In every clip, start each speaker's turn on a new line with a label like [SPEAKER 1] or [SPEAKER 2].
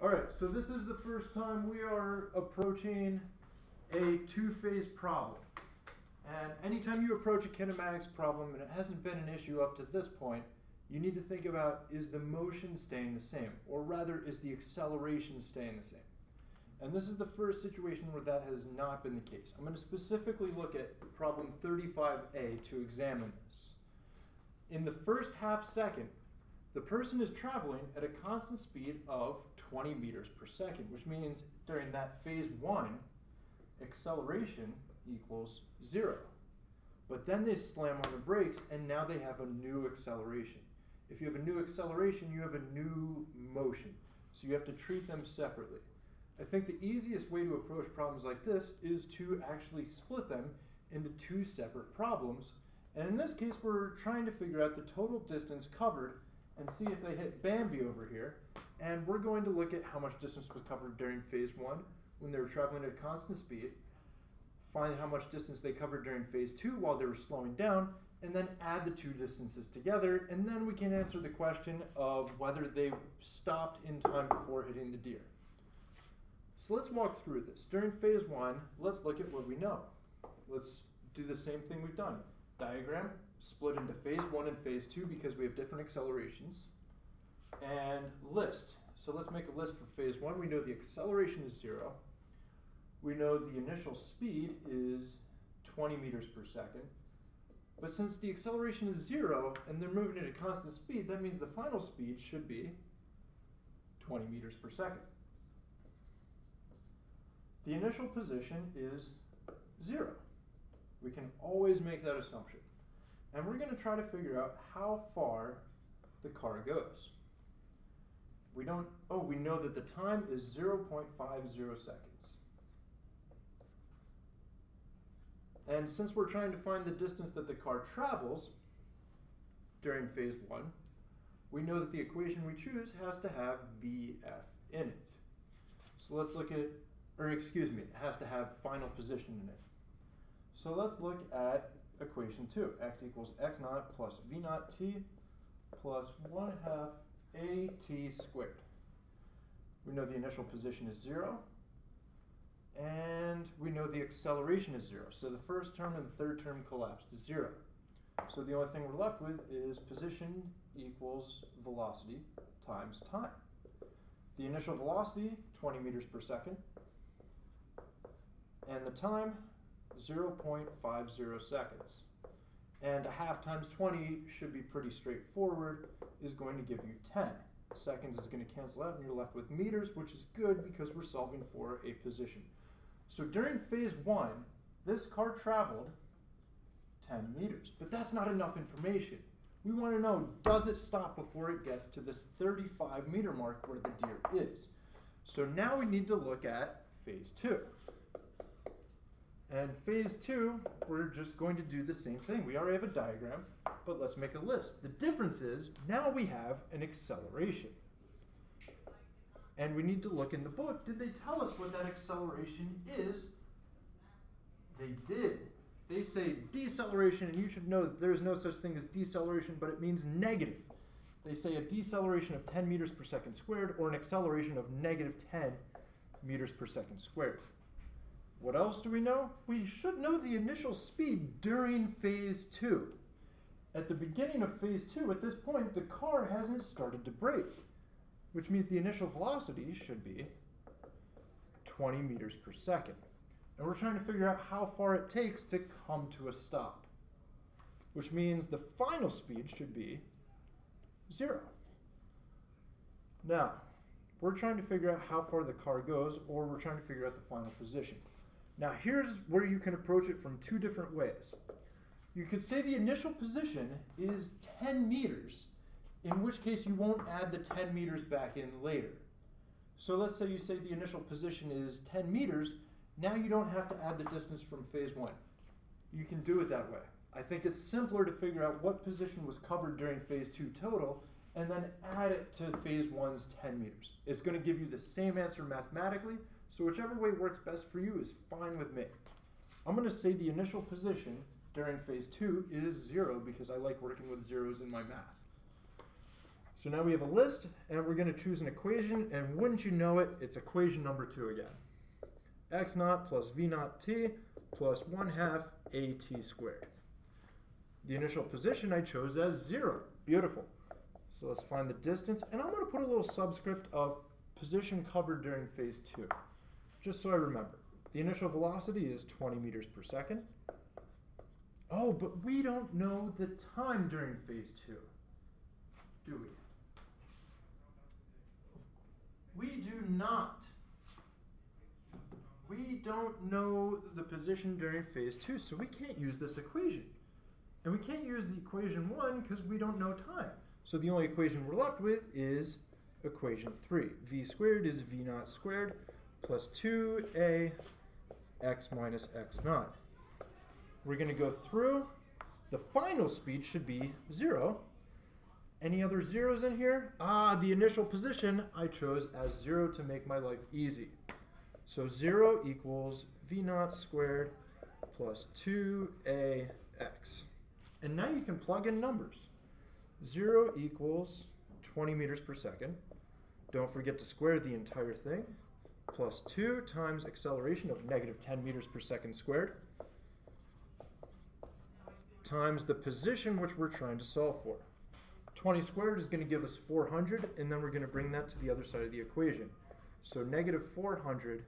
[SPEAKER 1] All right, so this is the first time we are approaching a two-phase problem. And anytime you approach a kinematics problem and it hasn't been an issue up to this point, you need to think about, is the motion staying the same? Or rather, is the acceleration staying the same? And this is the first situation where that has not been the case. I'm going to specifically look at problem 35A to examine this. In the first half second, the person is traveling at a constant speed of 20 meters per second, which means during that phase one, acceleration equals 0. But then they slam on the brakes and now they have a new acceleration. If you have a new acceleration, you have a new motion. So you have to treat them separately. I think the easiest way to approach problems like this is to actually split them into two separate problems. And in this case, we're trying to figure out the total distance covered and see if they hit Bambi over here. And we're going to look at how much distance was covered during phase one when they were traveling at a constant speed, find how much distance they covered during phase two while they were slowing down, and then add the two distances together, and then we can answer the question of whether they stopped in time before hitting the deer. So let's walk through this. During phase one, let's look at what we know. Let's do the same thing we've done. Diagram, split into phase one and phase two because we have different accelerations. And list. So let's make a list for phase one. We know the acceleration is 0. We know the initial speed is 20 meters per second. But since the acceleration is 0 and they're moving at a constant speed, that means the final speed should be 20 meters per second. The initial position is 0. We can always make that assumption. And we're going to try to figure out how far the car goes. We know that the time is 0.50 seconds. And since we're trying to find the distance that the car travels during phase one, we know that the equation we choose has to have VF in it. So let's look at, it has to have final position in it. So let's look at equation 2. X equals x naught plus v naught t plus 1/2 at squared. We know the initial position is 0. And we know the acceleration is 0. So the first term and the third term collapse to 0. So the only thing we're left with is position equals velocity times time. The initial velocity, 20 meters per second. And the time, 0.50 seconds. And 1/2 times 20 should be pretty straightforward, is going to give you 10. Seconds is going to cancel out and you're left with meters, which is good because we're solving for a position. So during phase one, this car traveled 10 meters, but that's not enough information. We want to know, does it stop before it gets to this 35 meter mark where the deer is? So now we need to look at phase two. And phase two, we're just going to do the same thing. We already have a diagram, but let's make a list. The difference is now we have an acceleration. And we need to look in the book. Did they tell us what that acceleration is? They did. They say deceleration, and you should know that there is no such thing as deceleration, but it means negative. They say a deceleration of 10 meters per second squared or an acceleration of negative 10 meters per second squared. What else do we know? We should know the initial speed during phase two. At the beginning of phase two, at this point, the car hasn't started to brake, which means the initial velocity should be 20 meters per second. And we're trying to figure out how far it takes to come to a stop, which means the final speed should be 0. Now, we're trying to figure out how far the car goes, or we're trying to figure out the final position. Now, here's where you can approach it from two different ways. You could say the initial position is 10 meters, in which case you won't add the 10 meters back in later. So let's say you say the initial position is 10 meters, now you don't have to add the distance from phase one. You can do it that way. I think it's simpler to figure out what position was covered during phase two total, and then add it to phase one's 10 meters. It's going to give you the same answer mathematically, so whichever way works best for you is fine with me. I'm going to say the initial position during phase two is 0 because I like working with zeros in my math. So now we have a list, and we're going to choose an equation, and wouldn't you know it, it's equation number 2 again. X naught plus V naught t plus 1/2 AT squared. The initial position I chose as 0. Beautiful. So let's find the distance, and I'm going to put a little subscript of position covered during phase 2, just so I remember. The initial velocity is 20 meters per second. Oh, but we don't know the time during phase 2, do we? We do not. We don't know the position during phase 2, so we can't use this equation. And we can't use the equation 1 because we don't know time. So the only equation we're left with is equation 3. V squared is V naught squared plus 2a x minus x naught. We're going to go through. The final speed should be 0. Any other zeros in here? The initial position I chose as 0 to make my life easy. So 0 equals V naught squared plus 2ax. And now you can plug in numbers. 0 equals 20 meters per second. Don't forget to square the entire thing. Plus 2 times acceleration of negative 10 meters per second squared times the position which we're trying to solve for. 20 squared is going to give us 400, and then we're going to bring that to the other side of the equation. So negative 400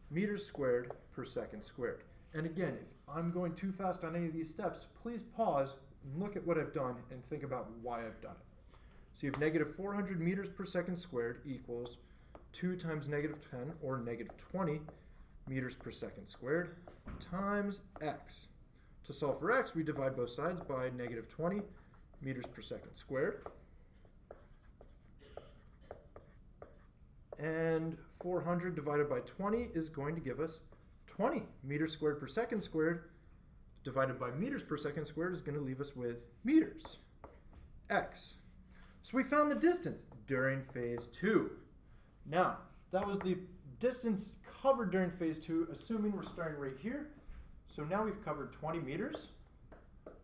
[SPEAKER 1] meters squared per second squared. And again, if I'm going too fast on any of these steps, please pause and look at what I've done and think about why I've done it. So you have negative 400 meters per second squared equals 2 times negative 10, or negative 20 meters per second squared, times x. To solve for x, we divide both sides by negative 20 meters per second squared. And 400 divided by 20 is going to give us 20 meters squared per second squared. Divided by meters per second squared is going to leave us with meters. X. So we found the distance during phase 2. Now, that was the distance covered during phase 2, assuming we're starting right here. So now we've covered 20 meters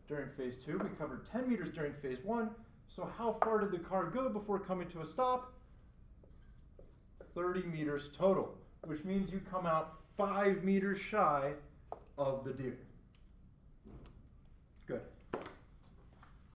[SPEAKER 1] during phase 2. We covered 10 meters during phase 1. So how far did the car go before coming to a stop? 30 meters total, which means you come out 5 meters shy of the deer. Good.